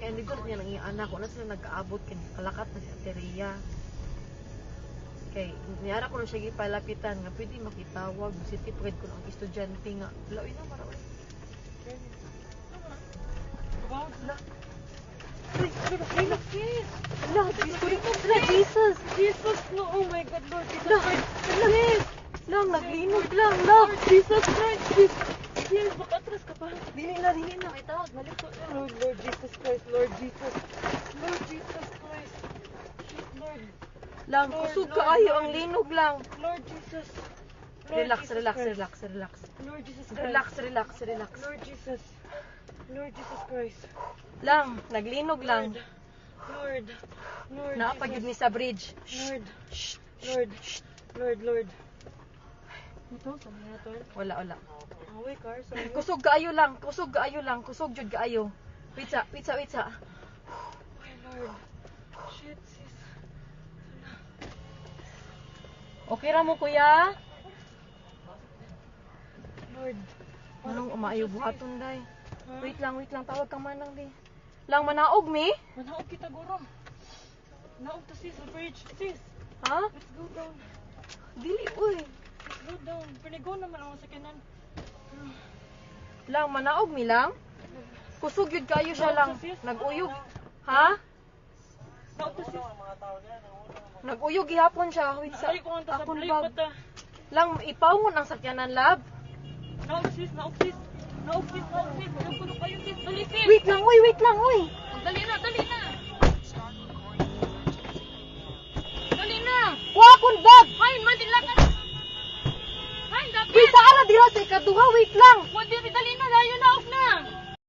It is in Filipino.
kaya dito niya nang iyang anak. Kung na sila nagkaabot, kalakat na si Ateria. Kay, niyara ko na siya gipalapitan nga pwede makitawag. City pwede ko ng estudyante nga. Lawin na, marawin. Jesus! Jesus! No, oh my God, Lord Jesus Christ! Lang, naglinog lang, Lord Jesus Christ! Yes, makatras ka pa. Dili na. Ay, tawag, balik ko. Lord Jesus Christ, Lord Jesus. Lord Jesus Christ. Shit, Lord. Lang, Lord, kusog Lord, kaayo Lord. ang linog lang. Lord Jesus. Lord Relax, Jesus relax, Christ. relax, relax. Lord Jesus Christ. Relax, relax, relax. Lord Jesus. Lord Jesus Christ. Lang, naglinog lang. Lord. Lord Naapagid ni Jesus. sa bridge. Lord. Shh, Lord. Lord. Ito, saan na ito? wala. Away, car. Sorry. Kusog kaayo lang, kusog jud kaayo. Pizza. My Lord. Shit, sis. Okay ra mo kuya? Lord. Anong umaayo buhaton day? Huh? Wait lang, tawag kang manang di. Lang manaog mi? Manaog kita, guro. Naog to sis, sa bridge. Sis, Ha? let's go down. Dili uy. Let's go down. Pinigo naman ang sakinan. Lang manaog mi lang? Kusog yun kayo siya lang. Naguyog. Ha? Naog to sis. Naguyog gihapon siya. Wait sa Ay, kung ang tasap akong lipat bag. ta. Lang ipawon ang sakyanan lab. Naog sis. Naog sis. Yung puno kayo sis. Dali sis. Wait lang uy. Dali na. Dali na. Wa akong bag. Hay, madila ka. Hay, dapat. Wait sa ara dira sa ikaduha. Wait lang. Dali na. Layo na. Off na.